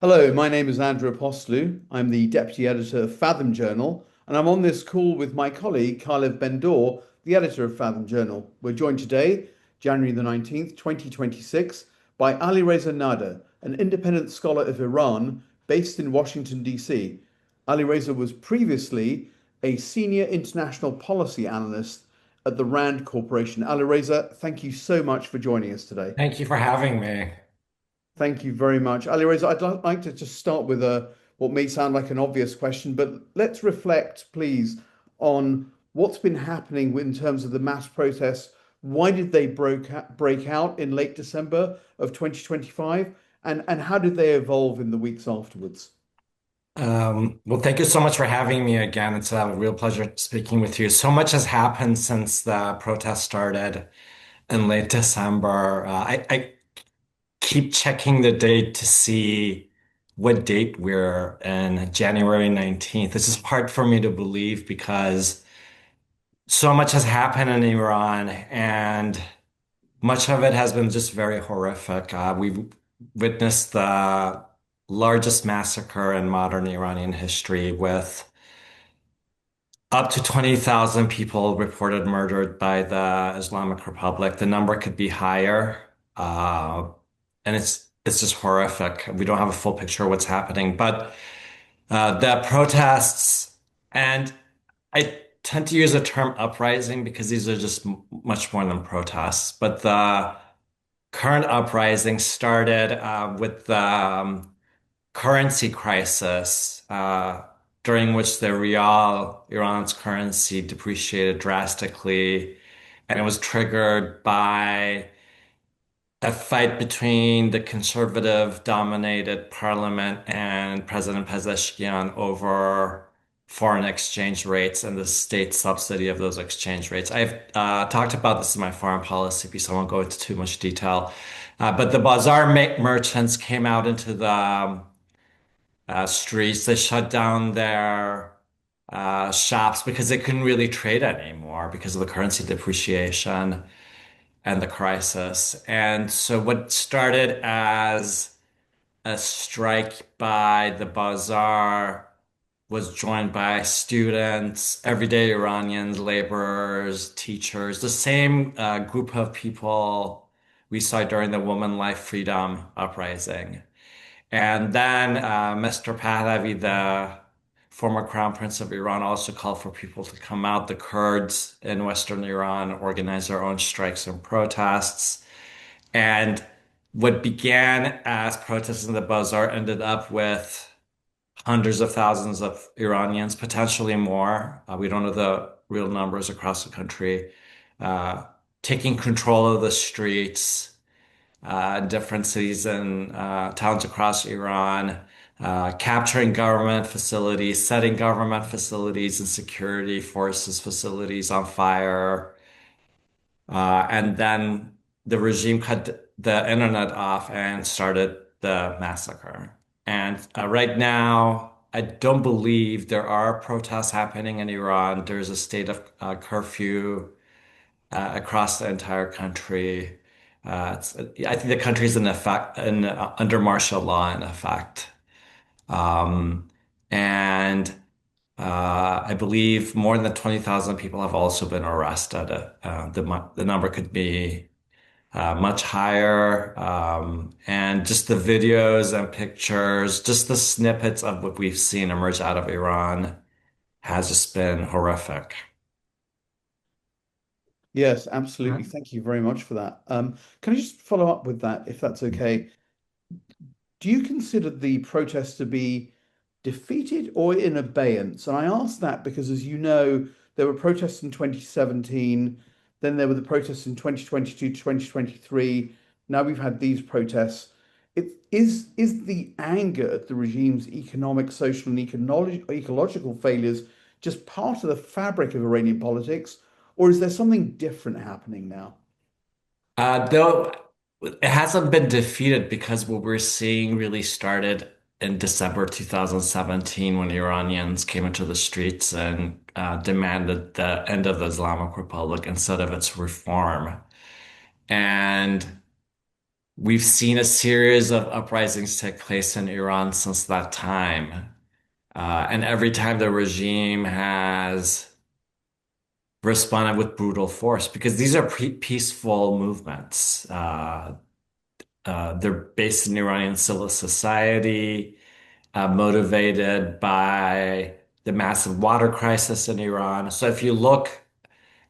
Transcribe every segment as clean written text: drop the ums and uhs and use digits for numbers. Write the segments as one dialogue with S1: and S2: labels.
S1: Hello, my name is Andrew Apostolou. I'm the deputy editor of Fathom Journal, and I'm on this call with my colleague Khaled Bendor, the editor of Fathom Journal. We're joined today, January the 19th, 2026, by Alireza Nader, an independent scholar of Iran based in Washington, D.C. Alireza was previously a senior international policy analyst at the Rand Corporation. Alireza, thank you so much for joining us today.
S2: Thank you for having me.
S1: Thank you very much. Alireza, like to just start with what may sound like an obvious question, but let's reflect, please, on what's been happening in terms of the mass protests. Why did they break out in late December of 2025? And how did they evolve in the weeks afterwards?
S2: Well, thank you so much for having me again. It's a real pleasure speaking with you. So much has happened since the protest started in late December. I keep checking the date to see what date we're in, January 19th. This is hard for me to believe because so much has happened in Iran, and much of it has been just very horrific. We've witnessed the largest massacre in modern Iranian history, with up to 20,000 people reported murdered by the Islamic Republic. The number could be higher. Uh, and it's just horrific. We don't have a full picture of what's happening, but the protests, and I tend to use the term uprising because these are just much more than protests. But the current uprising started with the currency crisis, during which the rial, Iran's currency, depreciated drastically, and it was triggered by a fight between the conservative-dominated parliament and President Pezeshkian over foreign exchange rates and the state subsidy of those exchange rates. I've talked about this in my foreign policy piece. I won't go into too much detail. But the bazaar merchants came out into the streets. They shut down their shops because they couldn't really trade anymore because of the currency depreciation and the crisis. And so what started as a strike by the bazaar was joined by students, everyday Iranians, laborers, teachers, the same group of people we saw during the Woman Life Freedom Uprising. And then Mr. Pahlavi, the former crown prince of Iran, also called for people to come out. The Kurds in Western Iran organized their own strikes and protests. And what began as protests in the bazaar ended up with hundreds of thousands of Iranians, potentially more. We don't know the real numbers across the country, uh, taking control of the streets different cities and towns across Iran, capturing government facilities, setting government facilities and security forces facilities on fire. And then the regime cut the internet off and started the massacre. And right now, I don't believe there are protests happening in Iran. There's a state of curfew across the entire country. I think the country's in effect under martial law in effect, um, and I believe more than 20,000 people have also been arrested. The number could be much higher, and just the videos and pictures, just the snippets of what we've seen emerge out of Iran has just been horrific.
S1: Yes, absolutely. Thank you very much for that. Can I just follow up with that, if that's okay? Do you consider the protests to be defeated or in abeyance? And I ask that because, as you know, there were protests in 2017, then there were the protests in 2022, 2023. Now we've had these protests. Is the anger at the regime's economic, social, and ecological failures just part of the fabric of Iranian politics, or is there something different happening now?
S2: Though it hasn't been defeated because what we're seeing really started in December 2017 when Iranians came into the streets and demanded the end of the Islamic Republic instead of its reform. And we've seen a series of uprisings take place in Iran since that time. And every time the regime has responded with brutal force, because these are peaceful movements. They're based in Iranian civil society, motivated by the massive water crisis in Iran. So if you look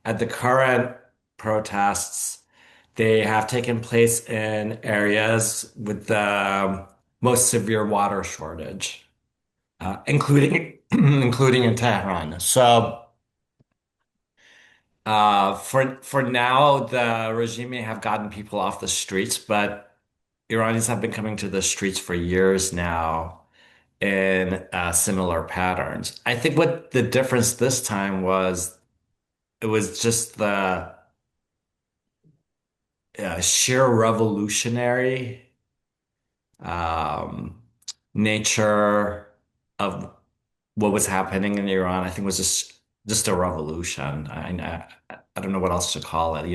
S2: at the current protests, they have taken place in areas with the most severe water shortage, including including in Tehran. So for now, the regime may have gotten people off the streets, but Iranians have been coming to the streets for years now in similar patterns. I think what the difference this time was, it was just the sheer revolutionary um, nature of what was happening in Iran. I think was just a revolution. I don't know what else to call it.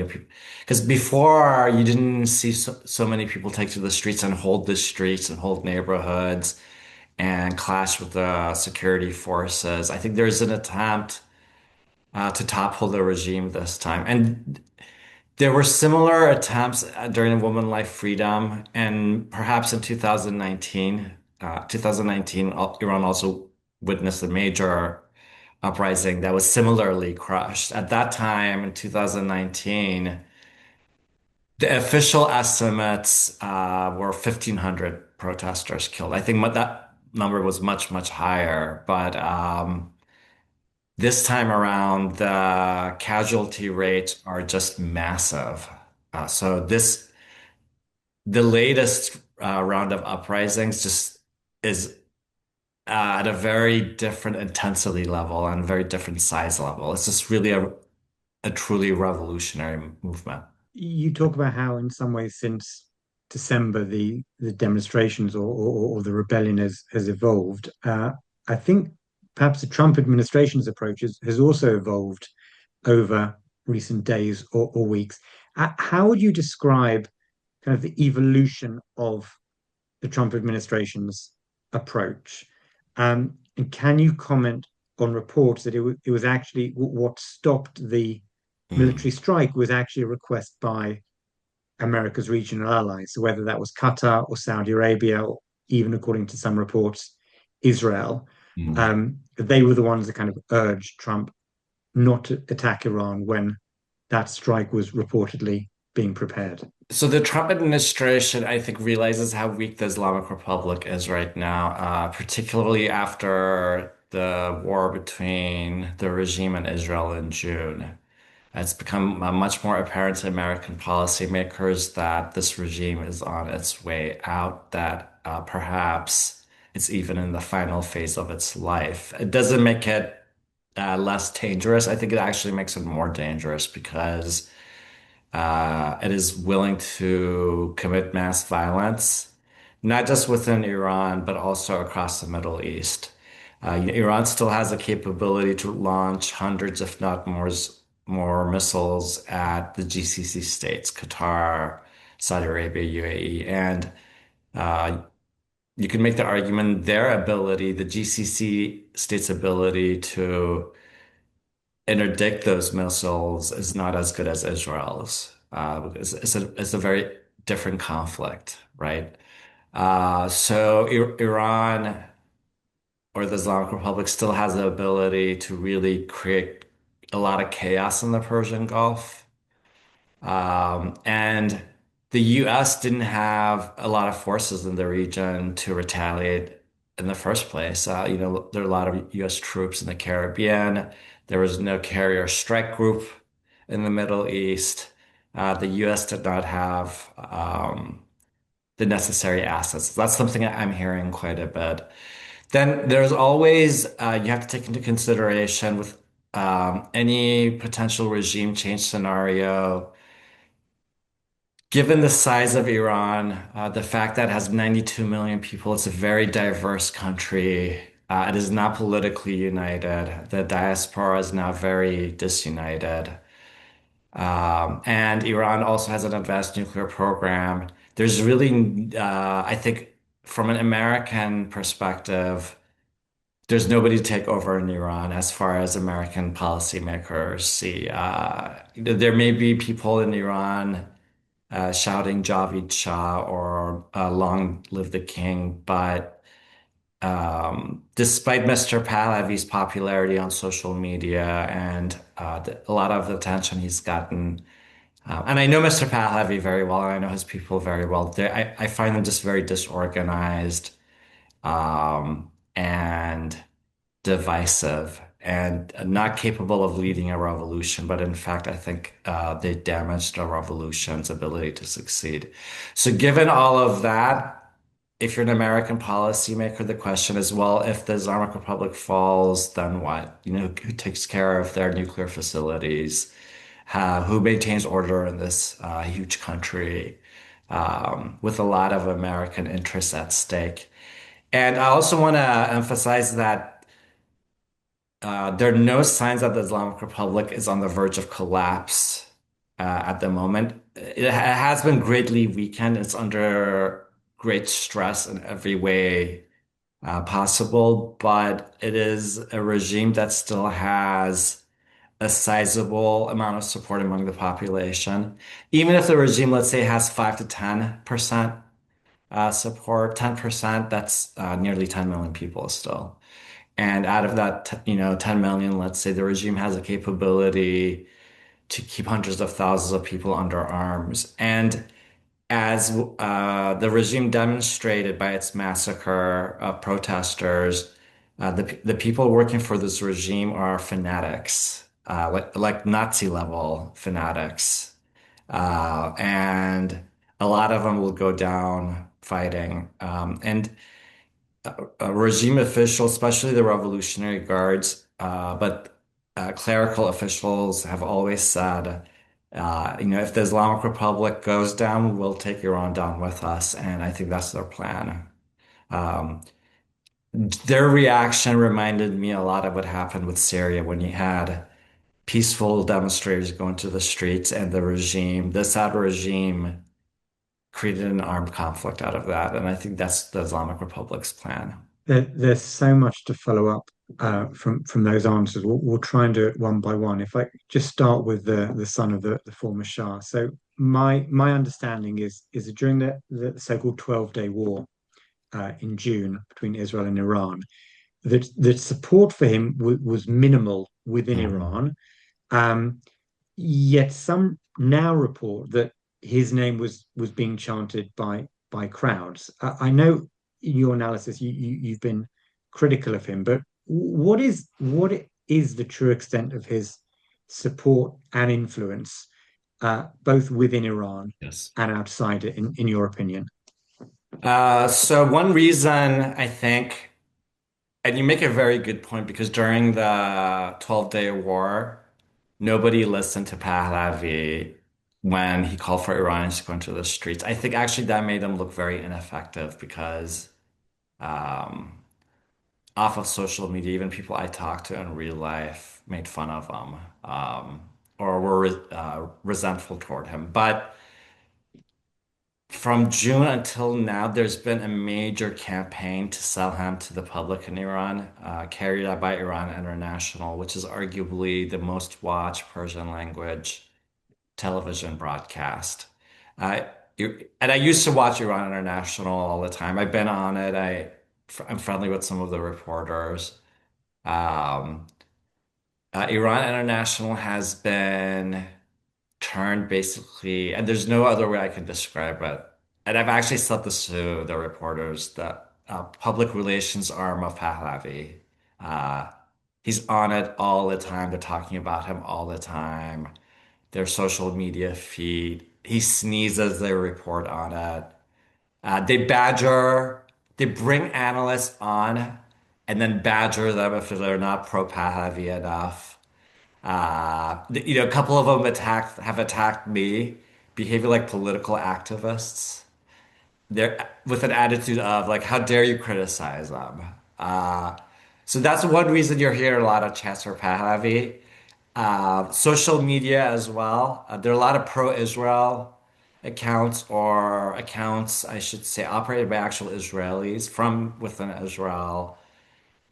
S2: Because before you didn't see so many people take to the streets and hold the streets and hold neighborhoods and clash with the security forces. I think there's an attempt to topple the regime this time. And there were similar attempts during Women Life Freedom and perhaps in 2019. 2019, Iran also witnessed a major uprising that was similarly crushed. At that time, in 2019, the official estimates were 1,500 protesters killed. I think that number was much, much higher, but this time around, the casualty rates are just massive. The latest round of uprisings just is at a very different intensity level and very different size level. It's just really a truly revolutionary movement.
S3: You talk about how, in some ways, since December, the demonstrations or the rebellion has evolved. I think perhaps the Trump administration's approach has also evolved over recent days or weeks. How would you describe kind of the evolution of the Trump administration's approach? And can you comment on reports that it was actually what stopped the
S2: Mm.
S3: military strike was actually a request by America's regional allies. So whether that was Qatar or Saudi Arabia, or even according to some reports, Israel,
S2: Mm.
S3: they were the ones that kind of urged Trump not to attack Iran when that strike was reportedly being prepared.
S2: So the Trump administration, I think, realizes how weak the Islamic Republic is right now, particularly after the war between the regime and Israel in June. It's become much more apparent to American policymakers that this regime is on its way out, that perhaps it's even in the final phase of its life. It doesn't make it less dangerous. I think it actually makes it more dangerous because it is willing to commit mass violence, not just within Iran, but also across the Middle East. Iran still has the capability to launch hundreds, if not more missiles at the GCC states, Qatar, Saudi Arabia, UAE, and uh, you can make the argument their ability, the GCC states' ability to interdict those missiles is not as good as Israel's. It's a very different conflict, right? So Iran or the Islamic Republic still has the ability to really create a lot of chaos in the Persian Gulf. And the US didn't have a lot of forces in the region to retaliate in the first place. There are a lot of US troops in the Caribbean. There was no carrier strike group in the Middle East. The US did not have the necessary assets. That's something I'm hearing quite a bit. Then there's always, you have to take into consideration with any potential regime change scenario. Given the size of Iran, the fact that it has 92 million people, it's a very diverse country. It is not politically united. The diaspora is now very disunited. And Iran also has an advanced nuclear program. there's really, I think, from an American perspective, there's nobody to take over in Iran as far as American policymakers see. There may be people in Iran shouting Javid Shah or Long Live the King, but despite Mr. Pahlavi's popularity on social media and a lot of the attention he's gotten, and I know Mr. Pahlavi very well, and I know his people very well. I find them just very disorganized and divisive and not capable of leading a revolution. But in fact, I think they damaged a revolution's ability to succeed. So, given all of that, if you're an American policymaker, the question is, well, if the Islamic Republic falls, then what? Who takes care of their nuclear facilities? Who maintains order in this huge country with a lot of American interests at stake? And I also want to emphasize that there are no signs that the Islamic Republic is on the verge of collapse at the moment. It has been greatly weakened. It's under great stress in every way possible, but it is a regime that still has a sizable amount of support among the population. Even if the regime, let's say, has 5 to 10% support, 10%, that's nearly 10 million people still. And out of that, 10 million, let's say the regime has a capability to keep hundreds of thousands of people under arms. And as the regime demonstrated by its massacre of protesters, the people working for this regime are fanatics, like Nazi level fanatics. And a lot of them will go down fighting. And regime officials, especially the Revolutionary Guards, but clerical officials have always said, if the Islamic Republic goes down, we'll take Iran down with us. And I think that's their plan. Um, their reaction reminded me a lot of what happened with Syria when you had peaceful demonstrators going to the streets and the Assad regime created an armed conflict out of that. And I think that's the Islamic Republic's plan.
S3: There's so much to follow up from those answers. We'll try and do it one by one. If I just start with the son of the former Shah. So my understanding is that during the so-called 12-day war in June between Israel and Iran, that the support for him was minimal within
S2: Mhm.
S3: Iran. Um, Yet some now report that his name was being chanted by crowds. I know in your analysis you've been critical of him, but what is the true extent of his support and influence, both within Iran
S2: Yes.
S3: and outside it, in your opinion?
S2: So one reason I think, and you make a very good point because during the 12-day war, nobody listened to Pahlavi when he called for Iranians to go into the streets. I think actually that made him look very ineffective because um, off of social media, even people I talked to in real life made fun of him or were resentful toward him. But from June until now, there's been a major campaign to sell him to the public in Iran, carried out by Iran International, which is arguably the most watched Persian language television broadcast. Uh, and I used to watch Iran International all the time. I've been on it. I'm friendly with some of the reporters. Um, Iran International has been turned basically, and there's no other way I can describe it. And I've actually said this to the reporters, the public relations arm of Pahlavi. Uh, he's on it all the time. They're talking about him all the time. Their social media feed. He sneezes, they report on it. They bring analysts on and then badger them if they're not pro-Pahlavi enough. A couple of them have attacked me, behaving like political activists. They're with an attitude of like, how dare you criticize them? Uh, so that's one reason you're hearing a lot of chants for Pahlavi. Social media as well. There are a lot of pro-Israel accounts or accounts, I should say, operated by actual Israelis from within Israel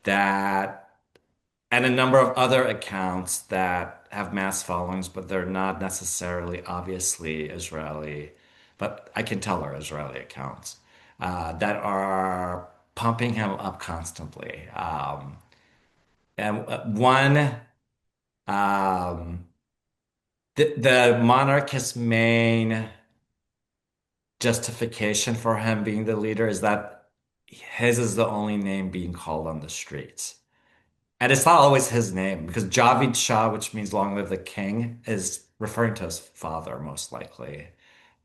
S2: that, and a number of other accounts that have mass followings, but they're not necessarily obviously Israeli, but I can tell are Israeli accounts that are pumping him up constantly. And one, um, the monarchist's main justification for him being the leader is that his is the only name being called on the streets. And it's not always his name because Javid Shah, which means long live the king, is referring to his father, most likely,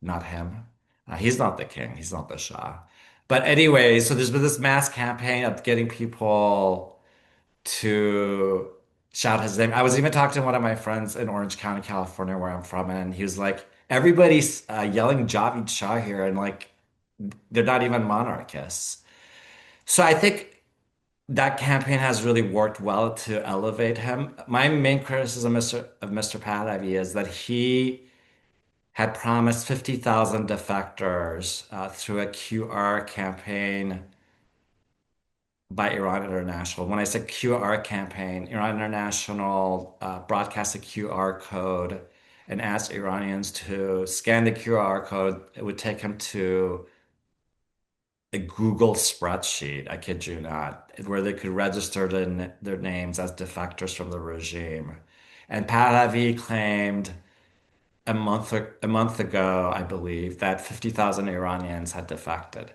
S2: not him. He's not the king, he's not the Shah. But anyway, so there's been this mass campaign of getting people to shout his name. I was even talking to one of my friends in Orange County, California, where I'm from, and he was like, everybody's yelling Javid Shah here, and like they're not even monarchists. So I think that campaign has really worked well to elevate him. My main criticism of Mr. Pahlavi is that he had promised 50,000 defectors through a QR campaign by Iran International. When I said QR campaign, Iran International broadcast a QR code and asked Iranians to scan the QR code. It would take them to a Google spreadsheet, I kid you not, where they could register their names as defectors from the regime. And Pahlavi claimed a month ago, I believe, that 50,000 Iranians had defected.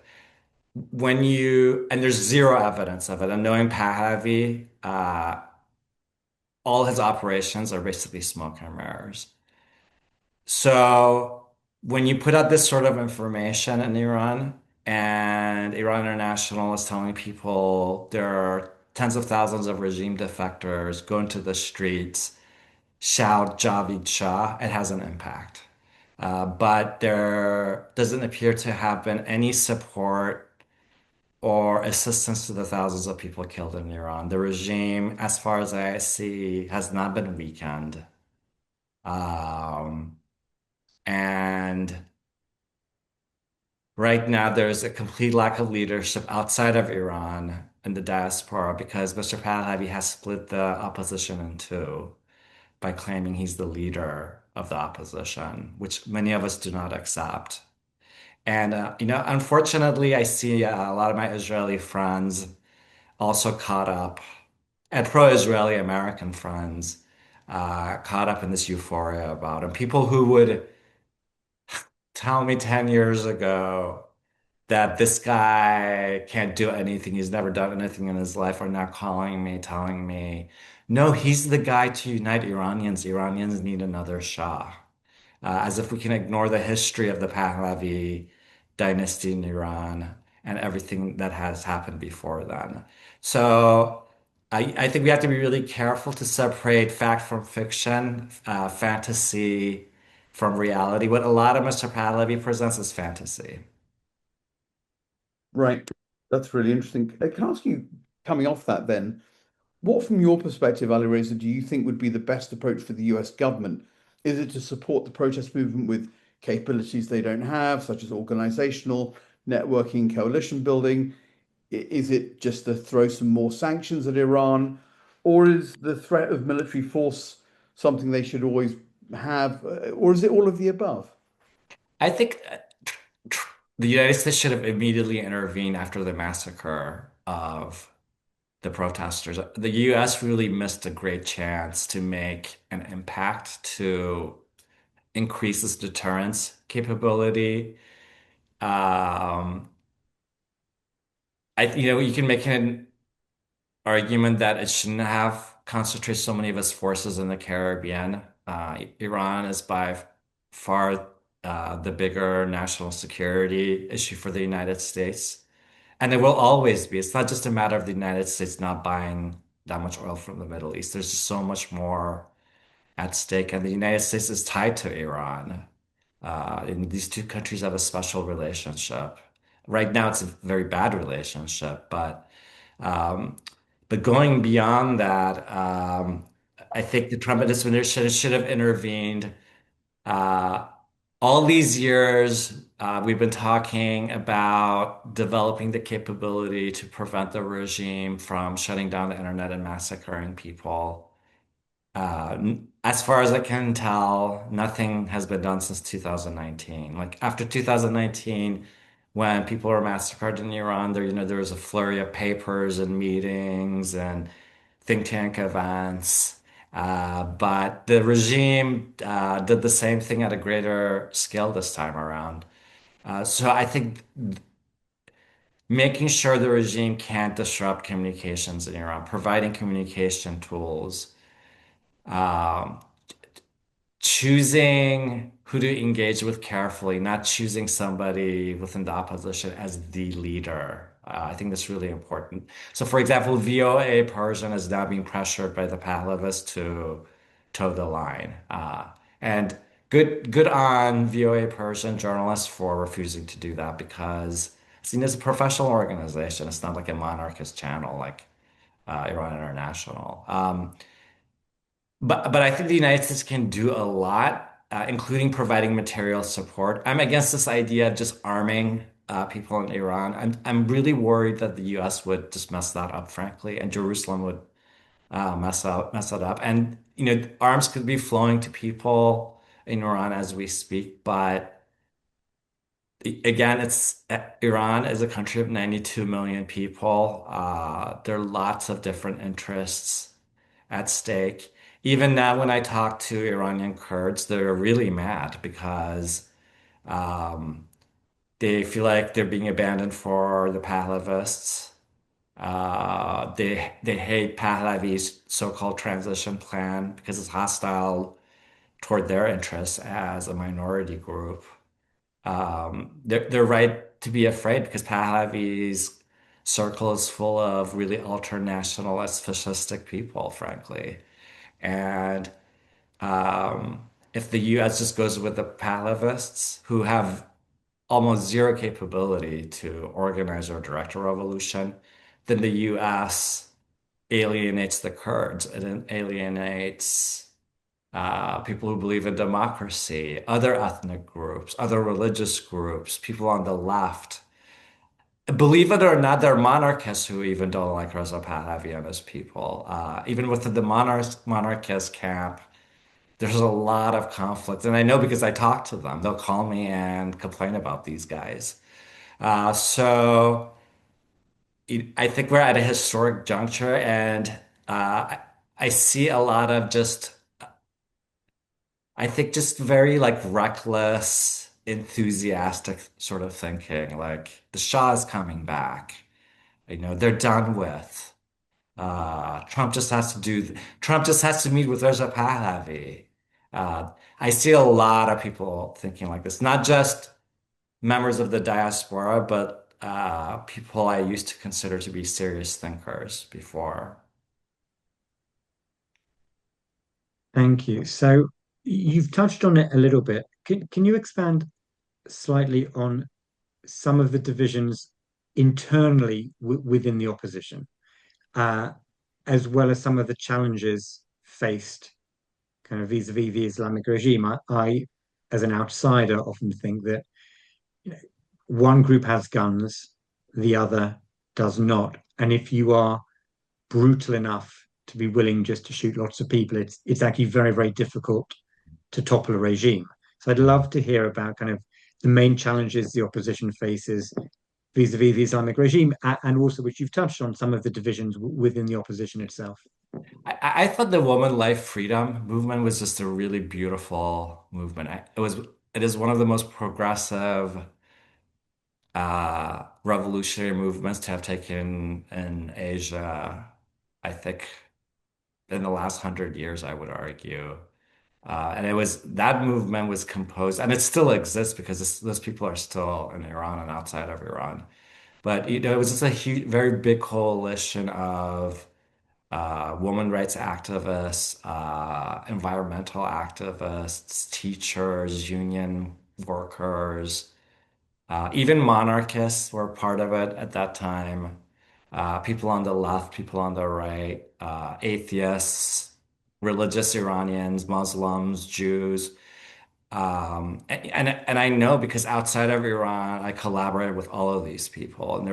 S2: And there's zero evidence of it. And knowing Pahlavi, all his operations are basically smoke and mirrors. So when you put out this sort of information in Iran, and Iran International is telling people there are tens of thousands of regime defectors go into the streets, shout Javid Shah, it has an impact. But there doesn't appear to have been any support or assistance to the thousands of people killed in Iran. The regime, as far as I see, has not been weakened. Um, and right now, there's a complete lack of leadership outside of Iran in the diaspora because Mr. Pahlavi has split the opposition in two by claiming he's the leader of the opposition, which many of us do not accept. And, unfortunately, I see a lot of my Israeli friends also caught up, and pro-Israeli American friends caught up in this euphoria about him. People who would tell me 10 years ago that this guy can't do anything, he's never done anything in his life, are now calling me, telling me, no, he's the guy to unite Iranians. Iranians need another Shah. As if we can ignore the history of the Pahlavi dynasty in Iran and everything that has happened before then. So I think we have to be really careful to separate fact from fiction, fantasy from reality. What a lot of Mr. Pahlavi presents is fantasy.
S1: Right. That's really interesting. Can I ask you, coming off that then, what from your perspective, Alireza, do you think would be the best approach for the US government? Is it to support the protest movement with capabilities they don't have, such as organizational, networking, coalition building? Is it just to throw some more sanctions at Iran? Or is the threat of military force something they should always have? Or is it all of the above?
S2: I think the United States should have immediately intervened after the massacre of the protesters. The US really missed a great chance to make an impact to increase its deterrence capability. Um, you can make an argument that it shouldn't have concentrated so many of its forces in the Caribbean. Iran is by far the bigger national security issue for the United States. And it will always be. It's not just a matter of the United States not buying that much oil from the Middle East. There's just so much more at stake. And the United States is tied to Iran. And these two countries have a special relationship. Right now, it's a very bad relationship, um, but going beyond that, I think the Trump administration should have intervened uh, all these years, we've been talking about developing the capability to prevent the regime from shutting down the internet and massacring people. As far as I can tell, nothing has been done since 2019. Like after 2019, when people were massacred in Iran, there was a flurry of papers and meetings and think tank events. But the regime did the same thing at a greater scale this time around. So I think making sure the regime can't disrupt communications in Iran, providing communication tools, um, choosing who to engage with carefully, not choosing somebody within the opposition as the leader. I think that's really important. So, for example, VOA Persian is now being pressured by the Pahlavists to toe the line. And good on VOA Persian journalists for refusing to do that because it's seen as a professional organization. It's not like a monarchist channel like Iran International. But I think the United States can do a lot, including providing material support. I'm against this idea of just arming people in Iran. I'm really worried that the U.S. would just mess that up, frankly, and Jerusalem would mess it up. And arms could be flowing to people in Iran as we speak, but again, it's Iran is a country of 92 million people. There are lots of different interests at stake. Even now, when I talk to Iranian Kurds, they're really mad because um, they feel like they're being abandoned for the Pahlavists. They hate Pahlavi's so-called transition plan because it's hostile toward their interests as a minority group. They're right to be afraid because Pahlavi's circle is full of really ultra-nationalist, fascistic people, frankly. And if the US just goes with the Pahlavists, who have almost zero capability to organize or direct a revolution, then the US alienates the Kurds and it alienates people who believe in democracy, other ethnic groups, other religious groups, people on the left. Believe it or not, there are monarchists who even don't like Reza Pahlavi and his people. Even within the monarchist camp, there's a lot of conflict. And I know because I talk to them. They'll call me and complain about these guys. So I think we're at a historic juncture, and I see a lot of just, I think just very like reckless, enthusiastic sort of thinking. Like the Shah is coming back. They're done with. Trump just has to meet with Reza Pahlavi. I see a lot of people thinking like this, not just members of the diaspora, but people I used to consider to be serious thinkers before.
S3: Thank you. So you've touched on it a little bit. Can you expand slightly on some of the divisions internally within the opposition, uh, as well as some of the challenges faced kind of vis-a-vis the Islamic regime? As an outsider, often think that you know, one group has guns, the other does not. And if you are brutal enough to be willing just to shoot lots of people, it's actually very, very difficult to topple a regime. So I'd love to hear about kind of the main challenges the opposition faces vis-a-vis the Islamic regime, and also which you've touched on some of the divisions within the opposition itself.
S2: I thought the woman life freedom movement was just a really beautiful movement. It is one of the most progressive revolutionary movements to have taken in Asia, I think, in the last 100 years, I would argue. And it was that movement was composed, and it still exists because those people are still in Iran and outside of Iran. But it was just a huge, very big coalition of women rights activists, environmental activists, teachers, union workers. Even monarchists were part of it at that time. People on the left, people on the right, atheists, religious Iranians, Muslims, Jews. And I know because outside of Iran, I collaborated with all of these people, and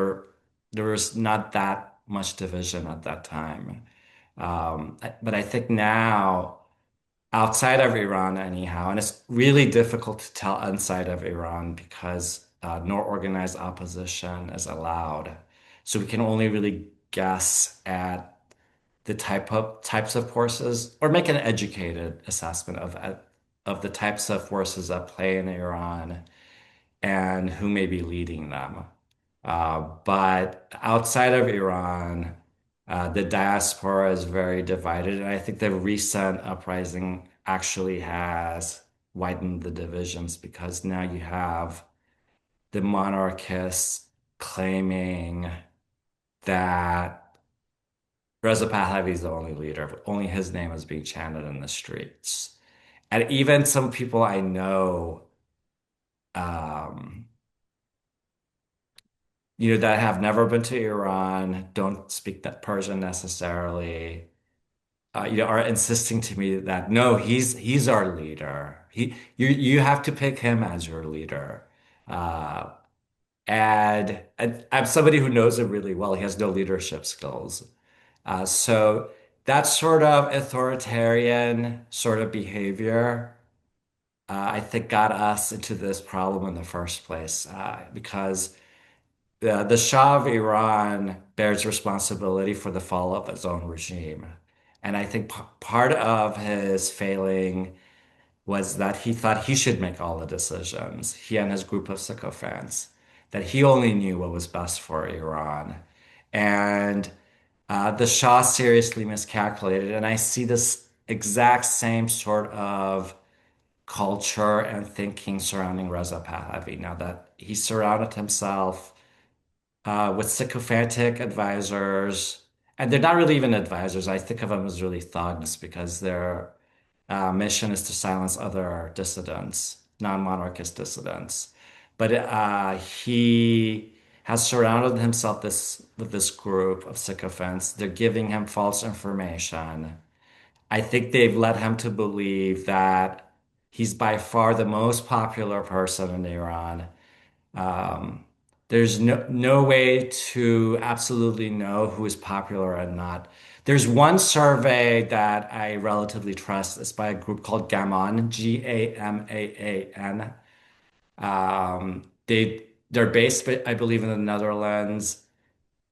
S2: there was not that much division at that time. But I think now, outside of Iran, anyhow, and it's really difficult to tell inside of Iran because no organized opposition is allowed. So we can only really guess at the types of forces, or make an educated assessment of the types of forces that play in Iran and who may be leading them. But outside of Iran, the diaspora is very divided, and I think the recent uprising actually has widened the divisions because now you have the monarchists claiming that Reza Pahlavi is the only leader. Only his name is being chanted in the streets. And even some people I know, um, that have never been to Iran, don't speak that Persian necessarily, are insisting to me that no, he's our leader. You have to pick him as your leader. Uh, and I'm somebody who knows him really well. He has no leadership skills. So that sort of authoritarian sort of behavior, I think, got us into this problem in the first place because the Shah of Iran bears responsibility for the fall of his own regime. And I think part of his failing was that he thought he should make all the decisions, he and his group of sycophants, that he only knew what was best for Iran. And the Shah seriously miscalculated. And I see this exact same sort of culture and thinking surrounding Reza Pahlavi now that he surrounded himself with sycophantic advisors. And they're not really even advisors. I think of them as really thugs because their mission is to silence other dissidents, non-monarchist dissidents. But he has surrounded himself with this group of sycophants. They're giving him false information. I think they've led him to believe that he's by far the most popular person in Iran. Um, there's no way to absolutely know who is popular and not. There's one survey that I relatively trust. It's by a group called Gamaan, Gamaan. They're based, I believe, in the Netherlands,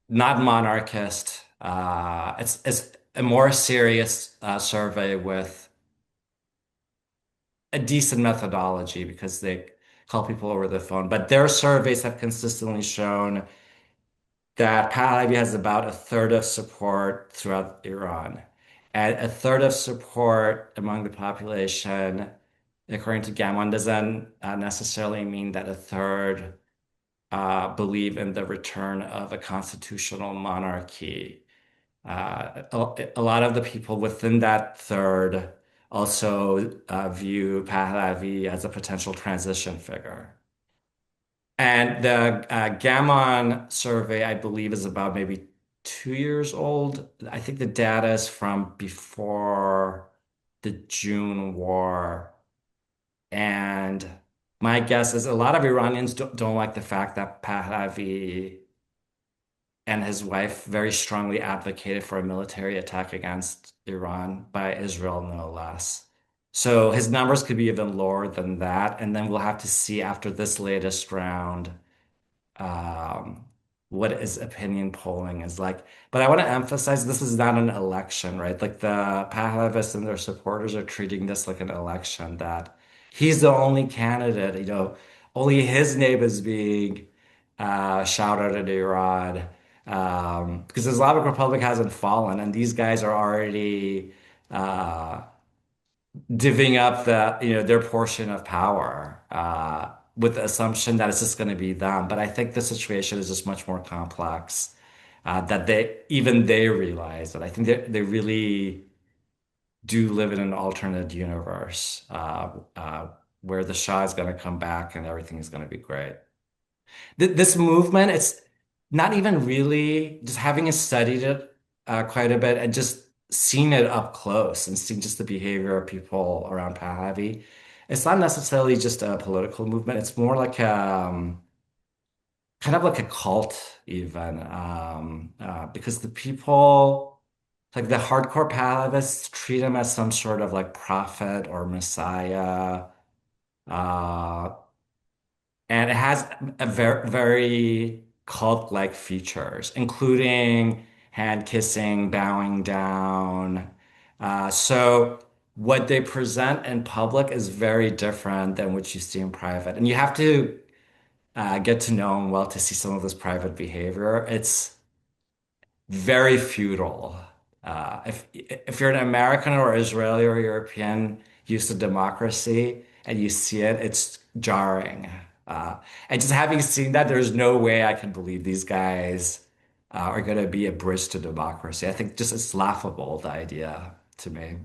S2: not monarchist. It's a more serious survey with a decent methodology because they call people over the phone. But their surveys have consistently shown that Pahlavi has about a third of support throughout Iran. And a third of support among the population, according to Gammon, doesn't necessarily mean that a third believe in the return of a constitutional monarchy. A lot of the people within that third also view Pahlavi as a potential transition figure. And the Gammon survey, I believe, is about maybe 2 years old. I think the data is from before the June war. And my guess is a lot of Iranians don't like the fact that Pahlavi and his wife very strongly advocated for a military attack against Iran by Israel, no less. So his numbers could be even lower than that. And then we'll have to see after this latest round um, what his opinion polling is like. But I want to emphasize this is not an election, right? Like the Pahlavis and their supporters are treating this like an election, that he's the only candidate, only his name is being shouted at Iran. Because the Islamic Republic hasn't fallen, and these guys are already divvying up their portion of power with the assumption that it's just going to be them. But I think the situation is just much more complex that they realize that I think they really do live in an alternate universe where the Shah is going to come back and everything is going to be great. This movement, it's not even really just having studied it quite a bit and just seen it up close and seeing just the behavior of people around Pahlavi. it's not necessarily just a political movement. It's more like kind of like a cult even, because the people, like the hardcore Palavists, treat him as some sort of like prophet or messiah. Uh, and it has a very cult-like features, including hand kissing, bowing down. So what they present in public is very different than what you see in private. And you have to get to know him well to see some of this private behavior. It's very feudal. If you're an American or Israeli or European used to democracy and you see it, it's jarring. Uh, and just having seen that, there's no way I can believe these guys are going to be a bridge to democracy. I think just it's laughable, the idea to me.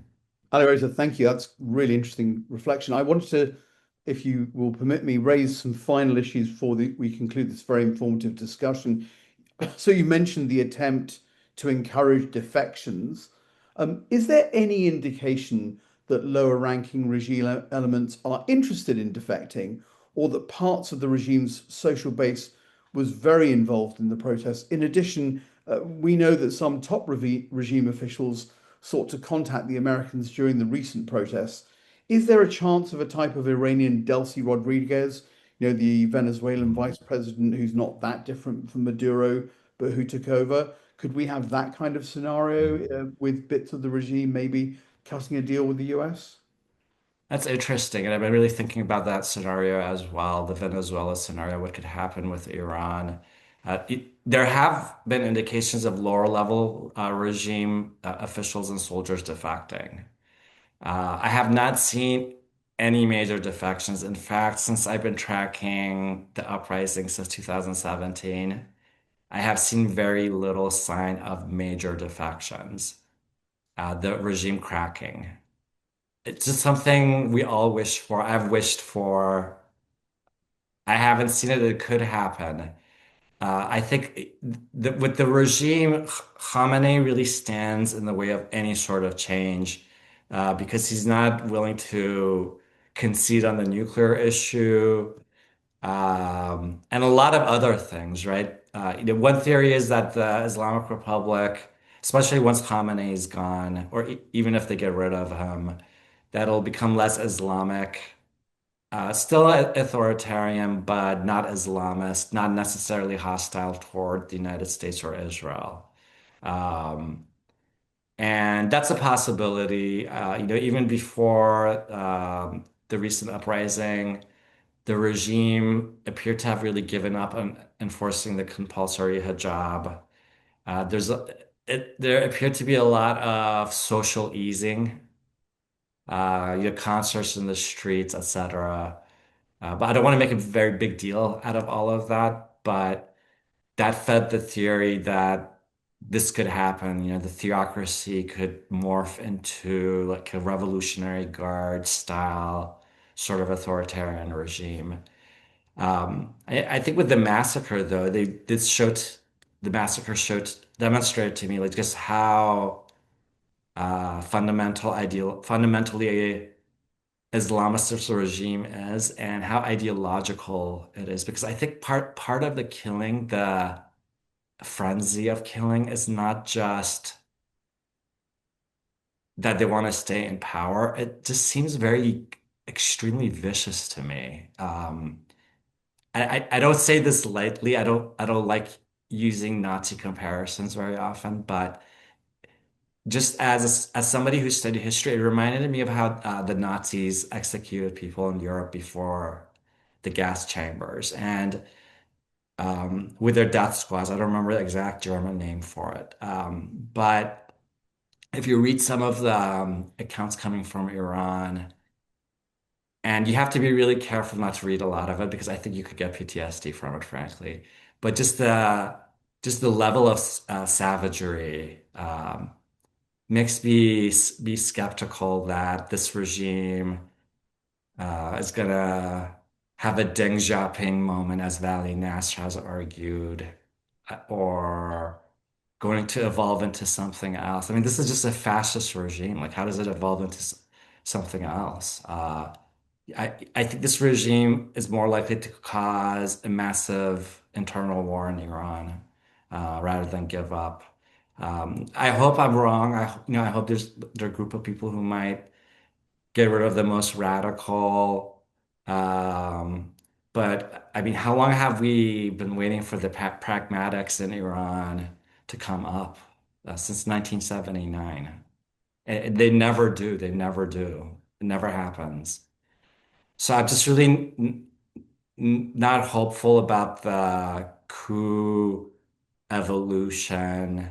S1: Alireza, thank you. That's really interesting reflection. I wanted to, if you will permit me, raise some final issues before we conclude this very informative discussion. So you mentioned the attempt to encourage defections. Is there any indication that lower ranking regime elements are interested in defecting, or that parts of the regime's social base was very involved in the protests? In addition, we know that some top regime officials sought to contact the Americans during the recent protests. Is there a chance of a type of Iranian Delcy Rodriguez, the Venezuelan vice president who's not that different from Maduro, but who took over? Could we have that kind of scenario with bits of the regime maybe cutting a deal with the US?
S2: That's interesting. And I've been really thinking about that scenario as well, the Venezuela scenario, what could happen with Iran. There have been indications of lower level regime officials and soldiers defecting. I have not seen any major defections. In fact, since I've been tracking the uprising since 2017, I have seen very little sign of major defections, the regime cracking. It's just something we all wish for. I've wished for. I haven't seen it. It could happen. I think with the regime, Khamenei really stands in the way of any sort of change because he's not willing to concede on the nuclear issue and a lot of other things, right? One theory is that the Islamic Republic, especially once Khamenei is gone, or even if they get rid of him, that'll become less Islamic. Still authoritarian, but not Islamist, not necessarily hostile toward the United States or Israel. Um, and that's a possibility. Even before the recent uprising, the regime appeared to have really given up on enforcing the compulsory hijab. There appeared to be a lot of social easing, concerts in the streets, etc. But I don't want to make a very big deal out of all of that. But that fed the theory that this could happen. The theocracy could morph into like a Revolutionary Guard style sort of authoritarian regime. I think with the massacre, though, the massacre showed demonstrated to me like just how fundamentally Islamist regime is and how ideological it is. Because I think part of the killing, the frenzy of killing, is not just that they want to stay in power. It just seems very extremely vicious to me. I don't say this lightly. I don't like using Nazi comparisons very often, but just as somebody who studied history, it reminded me of how the Nazis executed people in Europe before the gas chambers and with their death squads. I don't remember the exact German name for it. But if you read some of the accounts coming from Iran, and you have to be really careful not to read a lot of it because I think you could get PTSD from it, frankly. But just the level of savagery makes me be skeptical that this regime is gonna have a Deng Xiaoping moment, as Valley Nasr has argued, or going to evolve into something else. I mean, this is just a fascist regime. Like, how does it evolve into something else? I think this regime is more likely to cause a massive internal war in Iran, rather than give up. I hope I'm wrong. I hope there are a group of people who might get rid of the most radical. Um, but I mean, how long have we been waiting for the pragmatics in Iran to come up? Since 1979. They never do. They never do. It never happens. So I'm just really not hopeful about the coup evolution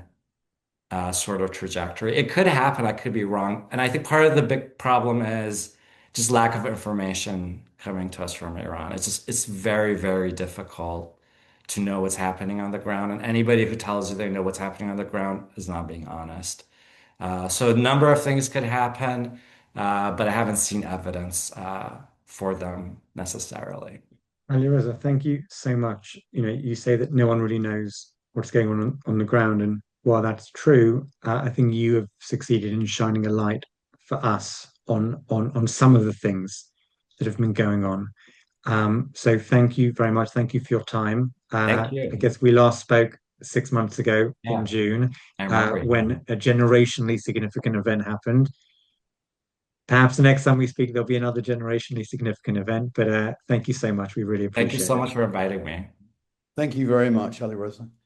S2: sort of trajectory. It could happen. I could be wrong. And I think part of the big problem is just lack of information coming to us from Iran. It's very, very difficult to know what's happening on the ground. And anybody who tells you they know what's happening on the ground is not being honest. So a number of things could happen, but I haven't seen evidence for them necessarily.
S3: Alireza, thank you so much. You say that no one really knows what's going on the ground, and while that's true, I think you have succeeded in shining a light for us on some of the things that have been going on. So thank you very much. Thank you for your time.
S2: Thank
S3: I
S2: you.
S3: guess we last spoke 6 months ago in
S2: Yeah,
S3: June,
S2: I remember
S3: when
S2: you.
S3: a generationally significant event happened. Perhaps the next time we speak, there'll be another generationally significant event. But thank you so much. We really
S2: Thank you
S3: appreciate
S2: so
S3: it.
S2: much for inviting me.
S1: Thank you very much, Ali Reza.